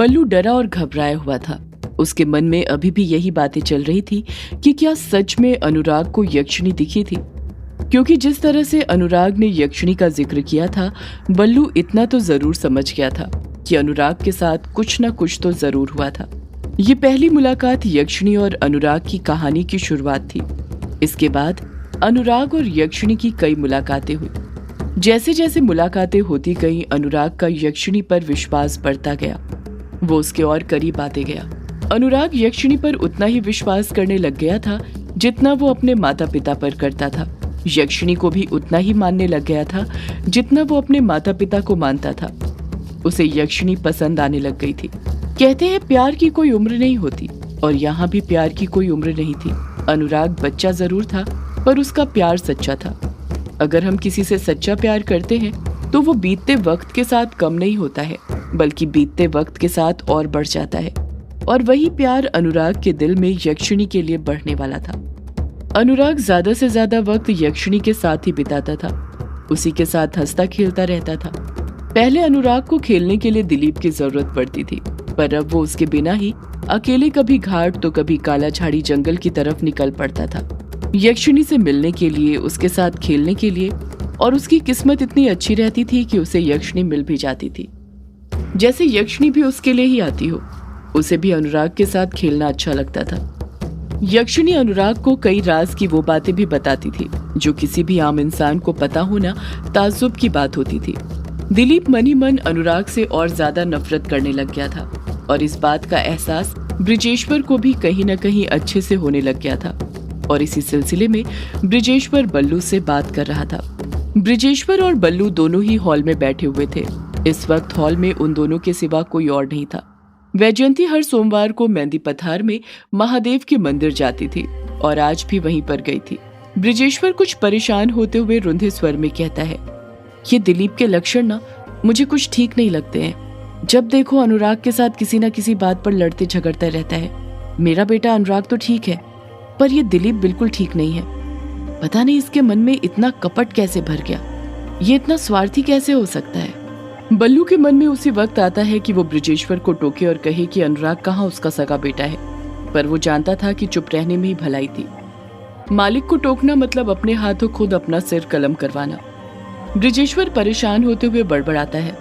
बल्लू डरा और घबराया हुआ था। उसके मन में अभी भी यही बातें चल रही थी कि क्या सच में अनुराग को यक्षिणी दिखी थी, क्योंकि जिस तरह से अनुराग ने यक्षिणी का जिक्र किया था, बल्लू इतना तो जरूर समझ गया था कि अनुराग के साथ कुछ न कुछ तो जरूर हुआ था। ये पहली मुलाकात यक्षिणी और अनुराग की कहानी की शुरुआत थी। इसके बाद अनुराग और यक्षिणी की कई मुलाकातें हुई। जैसे जैसे मुलाकातें होती गईं, अनुराग का यक्षिणी पर विश्वास बढ़ता गया। वो उसके और करीब आते गया। अनुराग यक्षिणी पर उतना ही विश्वास करने लग गया था जितना वो अपने माता पिता पर करता था। यक्षिणी को भी उतना ही मानने लग गया था जितना वो अपने माता पिता को मानता था। उसे यक्षिणी पसंद आने लग गई थी। कहते हैं प्यार की कोई उम्र नहीं होती, और यहाँ भी प्यार की कोई उम्र नहीं थी। अनुराग बच्चा जरूर था, पर उसका प्यार सच्चा था। अगर हम किसी से सच्चा प्यार करते हैं तो वो बीतते वक्त के साथ कम नहीं होता है, बल्कि बीतते वक्त के साथ और बढ़ जाता है। और वही प्यार अनुराग के दिल में यक्षिणी के लिए बढ़ने वाला था। अनुराग ज्यादा से ज्यादा वक्त यक्षिणी के साथ ही बिताता था। उसी के साथ हंसता खेलता रहता था। पहले अनुराग को खेलने के लिए दिलीप की जरूरत पड़ती थी, पर अब वो उसके बिना ही अकेले कभी घाट तो कभी काला झाड़ी जंगल की तरफ निकल पड़ता था, यक्षिणी से मिलने के लिए, उसके साथ खेलने के लिए। और उसकी किस्मत इतनी अच्छी रहती थी कि उसे यक्षिणी मिल भी जाती थी, जैसे यक्षिणी भी उसके लिए ही आती हो। उसे भी अनुराग के साथ खेलना अच्छा लगता था। यक्षिणी अनुराग को कई राज की वो बातें भी बताती थी जो किसी भी आम इंसान को पता होना ताज्जुब की बात होती थी। दिलीप मन ही मन अनुराग से और ज्यादा नफरत करने लग गया था, और इस बात का एहसास ब्रिजेश्वर को भी कहीं न कहीं अच्छे से होने लग गया था। और इसी सिलसिले में ब्रिजेश्वर बल्लू से बात कर रहा था। ब्रिजेश्वर और बल्लू दोनों ही हॉल में बैठे हुए थे। इस वक्त हॉल में उन दोनों के सिवा कोई और नहीं था। वैजयंती हर सोमवार को मेहंदी पथार में महादेव के मंदिर जाती थी और आज भी वहीं पर गई थी। ब्रिजेश्वर कुछ परेशान होते हुए रुंधे स्वर में कहता है, ये दिलीप के लक्षण ना मुझे कुछ ठीक नहीं लगते हैं। जब देखो अनुराग के साथ किसी न किसी बात पर लड़ते झगड़ता रहता है। मेरा बेटा अनुराग तो ठीक है, पर ये दिलीप बिल्कुल ठीक नहीं है। पता नहीं इसके मन में इतना कपट कैसे भर गया, ये इतना स्वार्थी कैसे हो सकता है। बल्लू के मन में उसी वक्त आता है कि वो ब्रिजेश्वर को टोके और कहे कि अनुराग कहाँ उसका सगा बेटा है, पर वो जानता था कि चुप रहने में ही भलाई थी। मालिक को टोकना मतलब अपने हाथों खुद अपना सिर कलम करवाना। ब्रिजेश्वर परेशान होते हुए बड़बड़ाता है,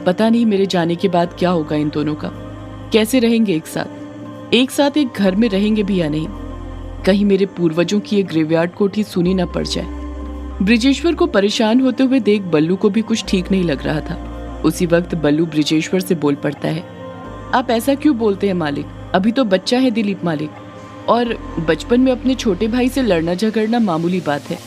पता नहीं मेरे जाने के बाद क्या होगा इन दोनों का, कैसे रहेंगे एक साथ एक घर में रहेंगे भी या नहीं। कहीं मेरे पूर्वजों की एक ग्रेवयार्ड कोठी सुनी न पड़ जाए। ब्रिजेश्वर को परेशान होते हुए देख बल्लू को भी कुछ ठीक नहीं लग रहा था। उसी वक्त बल्लू ब्रिजेश्वर से बोल पड़ता है, आप ऐसा क्यों बोलते हैं मालिक, अभी तो बच्चा है दिलीप मालिक, और बचपन में अपने छोटे भाई से लड़ना झगड़ना मामूली बात है।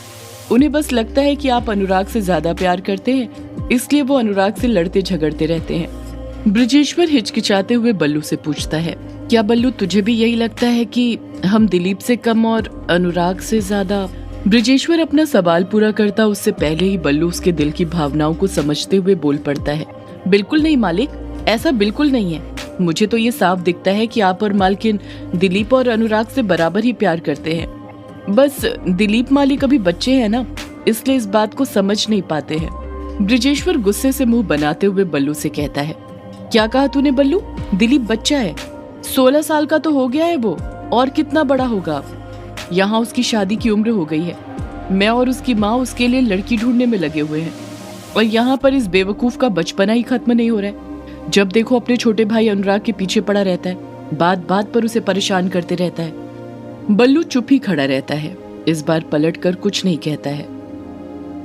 उन्हें बस लगता है कि आप अनुराग से ज्यादा प्यार करते हैं, इसलिए वो अनुराग से लड़ते झगड़ते रहते हैं। ब्रिजेश्वर हिचकिचाते हुए बल्लू से पूछता है, क्या बल्लू तुझे भी यही लगता है कि हम दिलीप से कम और अनुराग से ज्यादा? ब्रिजेश्वर अपना सवाल पूरा करता उससे पहले ही बल्लू उसके दिल की भावनाओं को समझते हुए बोल पड़ता है, बिल्कुल नहीं मालिक, ऐसा बिल्कुल नहीं है। मुझे तो ये साफ दिखता है कि आप और मालकिन दिलीप और अनुराग से बराबर ही प्यार करते हैं। बस दिलीप मालिक अभी बच्चे हैं ना, इसलिए इस बात को समझ नहीं पाते हैं। ब्रिजेश्वर गुस्से से मुंह बनाते हुए बल्लू से कहता है, क्या कहा तूने बल्लू? दिलीप बच्चा है, 16 साल का तो हो गया है वो, और कितना बड़ा होगा। यहाँ उसकी शादी की उम्र हो गई है। मैं और उसकी माँ उसके लिए लड़की ढूंढने में लगे हुए हैं, और यहाँ पर इस बेवकूफ का बचपना ही खत्म नहीं हो रहा है। जब देखो अपने छोटे भाई अनुराग के पीछे पड़ा रहता है, बात बात पर उसे परेशान करते रहता है। बल्लू चुप ही खड़ा रहता है, इस बार पलटकर कुछ नहीं कहता है।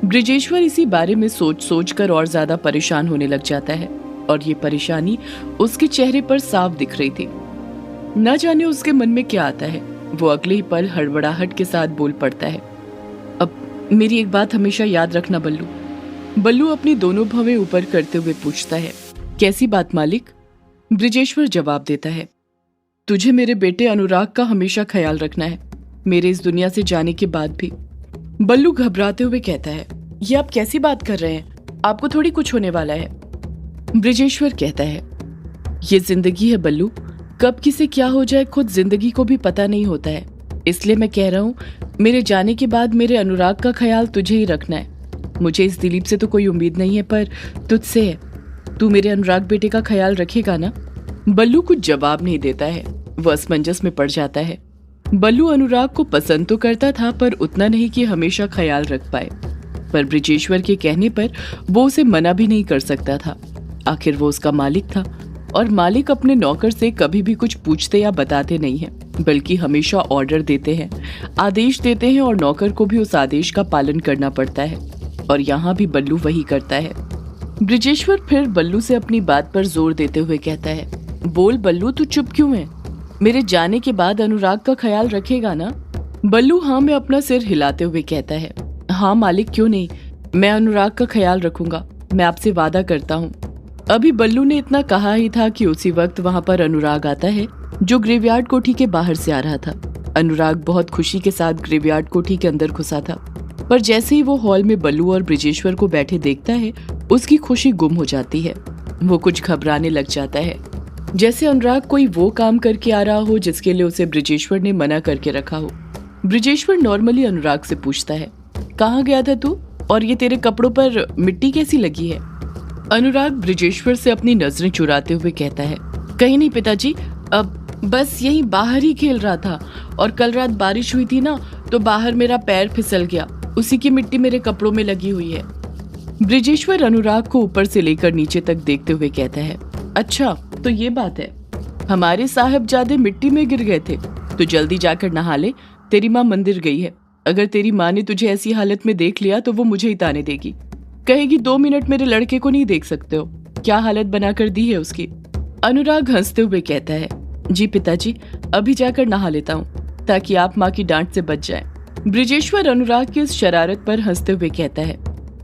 ब्रिजेश्वर इसी बारे में सोच सोच कर और ज्यादा परेशान होने लग जाता है, और ये परेशानी उसके चेहरे पर साफ दिख रही थी। न जाने उसके मन में क्या आता है, वो अगले ही पल हड़बड़ाहट के साथ बोल पड़ता है, अब मेरी एक बात हमेशा याद रखना बल्लू। बल्लू अपनी दोनों भवें ऊपर करते हुए पूछता है, कैसी बात मालिक? ब्रिजेश्वर जवाब देता है, तुझे मेरे बेटे अनुराग का हमेशा ख्याल रखना है, मेरे इस दुनिया से जाने के बाद भी। बल्लू घबराते हुए कहता है, ये आप कैसी बात कर रहे हैं, आपको थोड़ी कुछ होने वाला है। ब्रिजेश्वर कहता है, ये जिंदगी है बल्लू, कब किसे क्या हो जाए खुद जिंदगी को भी पता नहीं होता है। इसलिए मैं कह रहा हूँ, मेरे जाने के बाद मेरे अनुराग का ख्याल तुझे ही रखना है। मुझे इस दिलीप से तो कोई उम्मीद नहीं है, पर तुझसे है। तू मेरे अनुराग बेटे का ख्याल रखेगा ना? बल्लू कुछ जवाब नहीं देता है। वह असमंजस में पड़ जाता है। बल्लू अनुराग को पसंद तो करता था, पर उतना नहीं कि हमेशा ख्याल रख पाए। पर बृजेश्वर के कहने पर वो उसे मना भी नहीं कर सकता था। आखिर वो उसका मालिक था, और मालिक अपने नौकर से कभी भी कुछ पूछते या बताते नहीं हैं, बल्कि हमेशा ऑर्डर देते हैं, आदेश देते हैं, और नौकर को भी उस आदेश का पालन करना पड़ता है। और यहाँ भी बल्लू वही करता है। बृजेश्वर फिर बल्लू से अपनी बात पर जोर देते हुए कहता है, बोल बल्लू, तू चुप क्यों है? मेरे जाने के बाद अनुराग का ख्याल रखेगा ना? बल्लू हाँ में अपना सिर हिलाते हुए कहता है, हाँ मालिक, क्यों नहीं, मैं अनुराग का ख्याल रखूंगा, मैं आपसे वादा करता हूँ। अभी बल्लू ने इतना कहा ही था कि उसी वक्त वहाँ पर अनुराग आता है, जो ग्रेवयार्ड कोठी के बाहर से आ रहा था। अनुराग बहुत खुशी के साथ ग्रेवयार्ड कोठी के अंदर घुसा था, पर जैसे ही वो हॉल में बल्लू और बृजेश्वर को बैठे देखता है, उसकी खुशी गुम हो जाती है। वो कुछ घबराने लग जाता है, जैसे अनुराग कोई वो काम करके आ रहा हो जिसके लिए उसे बृजेश्वर ने मना करके रखा हो। बृजेश्वर नॉर्मली अनुराग से पूछता है, कहाँ गया था तू, और ये तेरे कपड़ों पर मिट्टी कैसी लगी है? अनुराग बृजेश्वर से अपनी नजरें चुराते हुए कहता है, कहीं नहीं पिताजी, अब बस यहीं बाहर ही खेल रहा था, और कल रात बारिश हुई थी ना, तो बाहर मेरा पैर फिसल गया, उसी की मिट्टी मेरे कपड़ों में लगी हुई है। बृजेश्वर अनुराग को ऊपर से लेकर नीचे तक देखते हुए कहता है, अच्छा तो ये बात है, हमारे साहबजादे मिट्टी में गिर गए थे, तो जल्दी जाकर नहा ले, तेरी माँ मंदिर गई है। अगर तेरी माँ ने तुझे ऐसी हालत में देख लिया तो वो मुझे ही ताने देगी, कहेगी 2 मिनट मेरे लड़के को नहीं देख सकते हो, क्या हालत बना कर दी है उसकी। अनुराग हंसते हुए कहता है, जी पिताजी, अभी जाकर नहा लेता हूँ, ताकि आप माँ की डांट से बच जाएं। बृजेश्वर अनुराग की इस शरारत पर हंसते हुए कहता है,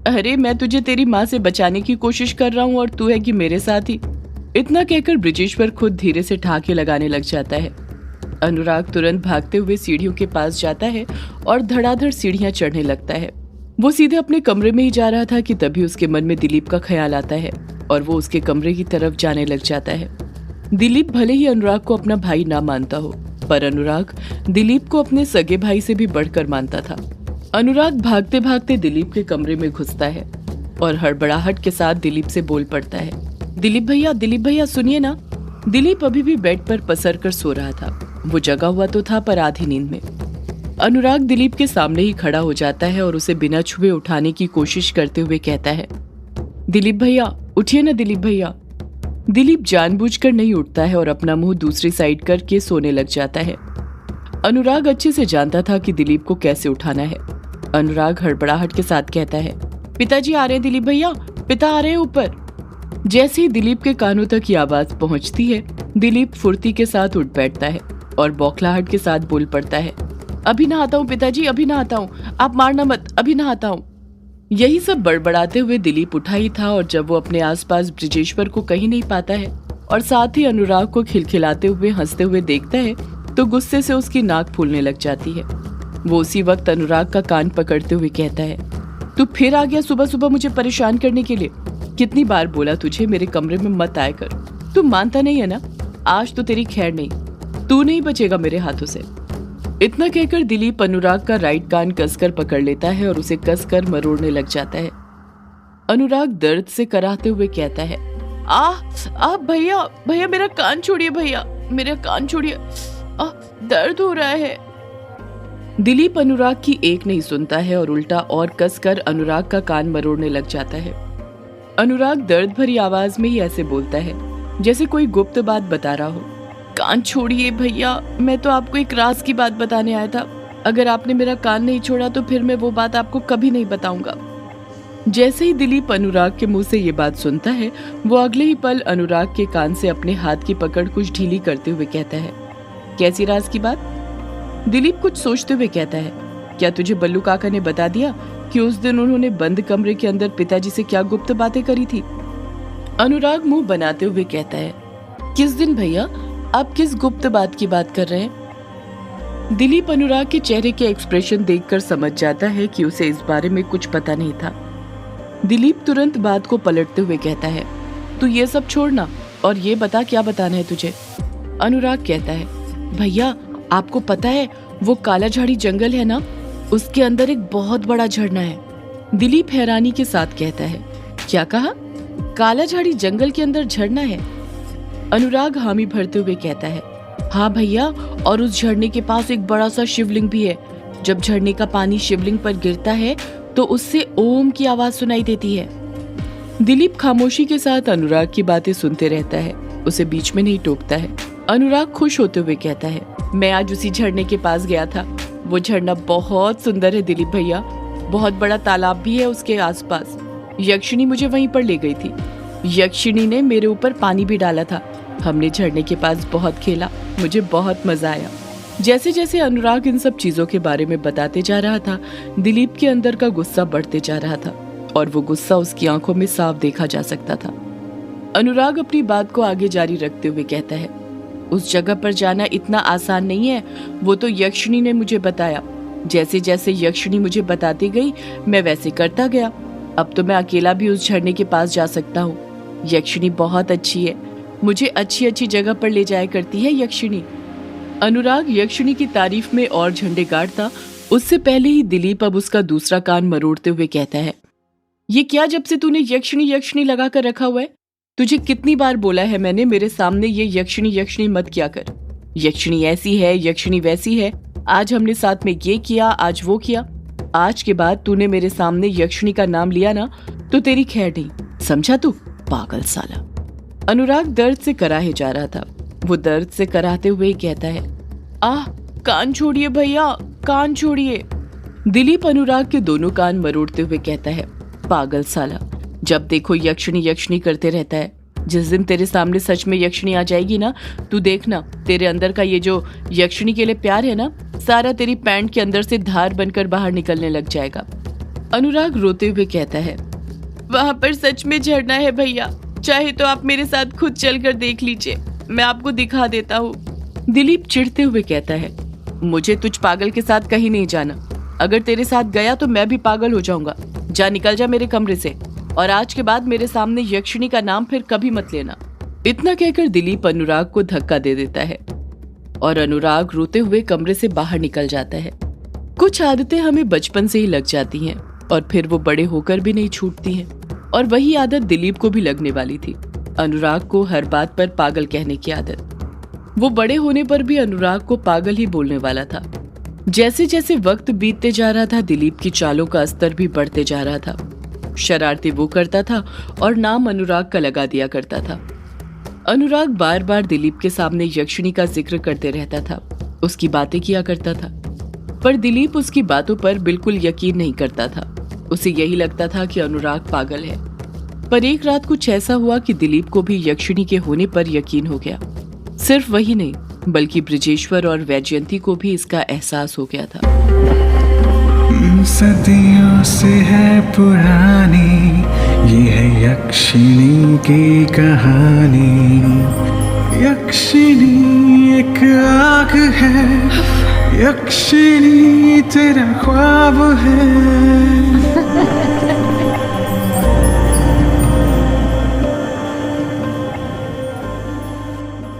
अरे मैं तुझे तेरी माँ से बचाने की कोशिश कर रहा हूँ और तू है कि मेरे साथ ही। इतना कहकर बृजेश्वर खुद धीरे से ठहाके लगाने लग जाता है। अनुराग तुरंत भागते हुए सीढ़ियों के पास जाता है और धड़ाधड़ सीढ़ियां चढ़ने लगता है। वो सीधे अपने कमरे में ही जा रहा था कि तभी उसके मन में दिलीप का ख्याल आता है और वो उसके कमरे की तरफ जाने लग जाता है। दिलीप भले ही अनुराग को अपना भाई ना मानता हो, पर अनुराग दिलीप को अपने सगे भाई से भी बढ़कर मानता था। अनुराग भागते भागते दिलीप के कमरे में घुसता है और हड़बड़ाहट के साथ दिलीप से बोल पड़ता है, दिलीप भैया सुनिए ना। दिलीप अभी भी बेड पर पसर कर सो रहा था। वो जगा हुआ तो था, पर आधी नींद में। अनुराग दिलीप के सामने ही खड़ा हो जाता है और उसे बिना छुए उठाने की कोशिश करते हुए कहता है, दिलीप भैया उठिए ना दिलीप भैया। दिलीप जानबूझकर नहीं उठता है और अपना मुंह दूसरी साइड करके सोने लग जाता है। अनुराग अच्छे से जानता था कि दिलीप को कैसे उठाना है। अनुराग हड़बड़ाहट के साथ कहता है, पिताजी आ रहे हैं दिलीप भैया, पिता आ रहे हैं ऊपर। जैसे ही दिलीप के कानों तक ये आवाज पहुंचती है, दिलीप फुर्ती के साथ उठ बैठता है और बौखलाहट के साथ बोल पड़ता है, अभी नहाता हूँ पिताजी, अभी नहाता हूँ, आप मारना मत, अभी नहाता हूँ। यही सब बड़बड़ाते हुए दिलीप उठा ही था और जब वो अपने आसपास बृजेश्वर को कहीं नहीं पाता है और साथ ही अनुराग को खिलखिलाते हुए हंसते हुए देखता है, तो गुस्से से उसकी नाक फूलने लग जाती है। वो उसी वक्त अनुराग का कान पकड़ते हुए कहता है, तू फिर आ गया सुबह सुबह मुझे परेशान करने के लिए। कितनी बार बोला तुझे मेरे कमरे में मत आया कर, तू मानता नहीं है ना। आज तो तेरी खैर नहीं, तू नहीं बचेगा मेरे हाथों से। इतना कहकर दिलीप अनुराग का राइट कान कसकर पकड़ लेता है और उसे कसकर मरोड़ने लग जाता है। अनुराग दर्द से कराहते हुए कहता है, आ भैया भैया मेरा कान छोड़िए, भैया मेरा कान छोड़िए, दर्द हो रहा है। दिलीप अनुराग की एक नहीं सुनता है और उल्टा और कसकर अनुराग का कान मरोड़ने लग जाता है। अनुराग दर्द भरी आवाज में ही ऐसे बोलता है जैसे कोई गुप्त बात बता रहा हो, कान छोड़िए भैया, मैं तो आपको एक राज की बात बताने आया था। अगर आपने मेरा कान नहीं छोड़ा तो फिर मैं वो बात आपको कभी नहीं बताऊंगा। जैसे ही दिलीप अनुराग के मुंह से ये बात सुनता है, वो अगले ही पल अनुराग के कान से अपने हाथ की पकड़ कुछ ढीली करते हुए कहता है, कैसी राज की बात? दिलीप कुछ सोचते हुए कहता है, क्या तुझे बल्लू काका ने बता दिया कि उस दिन उन्होंने बंद कमरे के अंदर पिताजी से क्या गुप्त बातें करी थी? अनुराग मुंह बनाते हुए कहता है, किस दिन भैया, आप किस गुप्त बात की बात कर रहे हैं? दिलीप अनुराग के चेहरे के एक्सप्रेशन देखकर समझ जाता है कि उसे इस बारे में कुछ पता नहीं था। दिलीप तुरंत बात को पलटते हुए कहता है, तू ये सब छोड़ना और ये बता क्या बताना है तुझे। अनुराग कहता है, भैया आपको पता है वो काला झाड़ी जंगल है ना, उसके अंदर एक बहुत बड़ा झरना है। दिलीप हैरानी के साथ कहता है, क्या कहा? काला झाड़ी जंगल के अंदर झरना है? अनुराग हामी भरते हुए कहता है, हाँ भैया, और उस झरने के पास एक बड़ा सा शिवलिंग भी है। जब झरने का पानी शिवलिंग पर गिरता है तो उससे ओम की आवाज सुनाई देती है। दिलीप खामोशी के साथ अनुराग की बातें सुनते रहता है, उसे बीच में नहीं टोकता है। अनुराग खुश होते हुए कहता है, मैं आज उसी झरने के पास गया था। वो झरना बहुत सुंदर है दिलीप भैया, बहुत बड़ा तालाब भी है उसके आसपास। यक्षिणी मुझे वहीं पर ले गई थी। यक्षिणी ने मेरे ऊपर पानी भी डाला था। हमने झरने के पास बहुत खेला, मुझे बहुत मजा आया। जैसे जैसे अनुराग इन सब चीजों के बारे में बताते जा रहा था, दिलीप के अंदर का गुस्सा बढ़ते जा रहा था और वो गुस्सा उसकी आंखों में साफ देखा जा सकता था। अनुराग अपनी बात को आगे जारी रखते हुए कहता है, उस जगह पर जाना इतना आसान नहीं है। वो तो यक्षिणी ने मुझे बताया। जैसे जैसे यक्षिणी मुझे बताती गई मैं वैसे करता गया। अब तो मैं अकेला भी उस झरने के पास जा सकता हूँ। यक्षिणी बहुत अच्छी है, मुझे अच्छी अच्छी जगह पर ले जाया करती है यक्षिणी। अनुराग यक्षिणी की तारीफ में और झंडे गाड़ता, उससे पहले ही दिलीप अब उसका दूसरा कान मरोड़ते हुए कहता है, ये क्या जब से तूने यक्षिणी यक्षिणी लगा कर रखा हुआ है? तुझे कितनी बार बोला है मैंने मेरे सामने ये यक्षिणी यक्षिणी मत किया कर। यक्षिणी ऐसी है, यक्षिणी वैसी है। आज हमने साथ में ये किया, आज वो किया। आज के बाद तूने मेरे सामने यक्षिणी का नाम लिया ना तो तेरी खैर नहीं, समझा तू? पागल साला। अनुराग दर्द से कराहे जा रहा था। वो दर्द से कराहते हुए कहता है, आह, कान छोड़िए भैया, कान छोड़िए। दिलीप अनुराग के दोनों कान मरोड़ते हुए कहता है, पागल साला, जब देखो यक्षिणी यक्षिणी करते रहता है। जिस दिन तेरे सामने सच में यक्षिणी आ जाएगी ना, तू देखना, तेरे अंदर का ये जो यक्षिणी के लिए प्यार है ना, सारा तेरी पैंट के अंदर से धार बनकर बाहर निकलने लग जाएगा। अनुराग रोते हुए कहता है, वहां पर सच में झरना है भैया, चाहे तो आप मेरे साथ खुद चलकर देख लीजिए, मैं आपको दिखा देता हूँ। दिलीप चिढ़ते हुए कहता है, मुझे तुझ पागल के साथ कहीं नहीं जाना। अगर तेरे साथ गया तो मैं भी पागल हो जाऊंगा। जा, निकल जा मेरे कमरे से, और आज के बाद मेरे सामने यक्षिणी का नाम फिर कभी मत लेना। इतना कहकर दिलीप अनुराग को धक्का दे देता है और अनुराग रोते हुए कमरे से बाहर निकल जाता है। कुछ आदतें हमें बचपन से ही लग जाती हैं और फिर वो बड़े होकर भी नहीं छूटती हैं, और वही आदत दिलीप को भी लगने वाली थी। अनुराग को हर बात पर पागल कहने की आदत। वो बड़े होने पर भी अनुराग को पागल ही बोलने वाला था। जैसे जैसे वक्त बीतते जा रहा था, दिलीप की चालों का स्तर भी बढ़ते जा रहा था। शरारतें वो करता था और नाम अनुराग का लगा दिया करता था। अनुराग बार बार दिलीप के सामने यक्षिणी का जिक्र करते रहता था, उसकी बातें किया करता था, पर दिलीप उसकी बातों पर बिल्कुल यकीन नहीं करता था। उसे यही लगता था कि अनुराग पागल है। पर एक रात कुछ ऐसा हुआ कि दिलीप को भी यक्षिणी के होने पर यकीन हो गया। सिर्फ वही नहीं, बल्कि ब्रिजेश्वर और वैजयंती को भी इसका एहसास हो गया था। सदियों से है पुरानी ये है यक्षिणी की कहानी। यक्षिणी एक आग है, यक्षिणी तेरा ख्वाब है।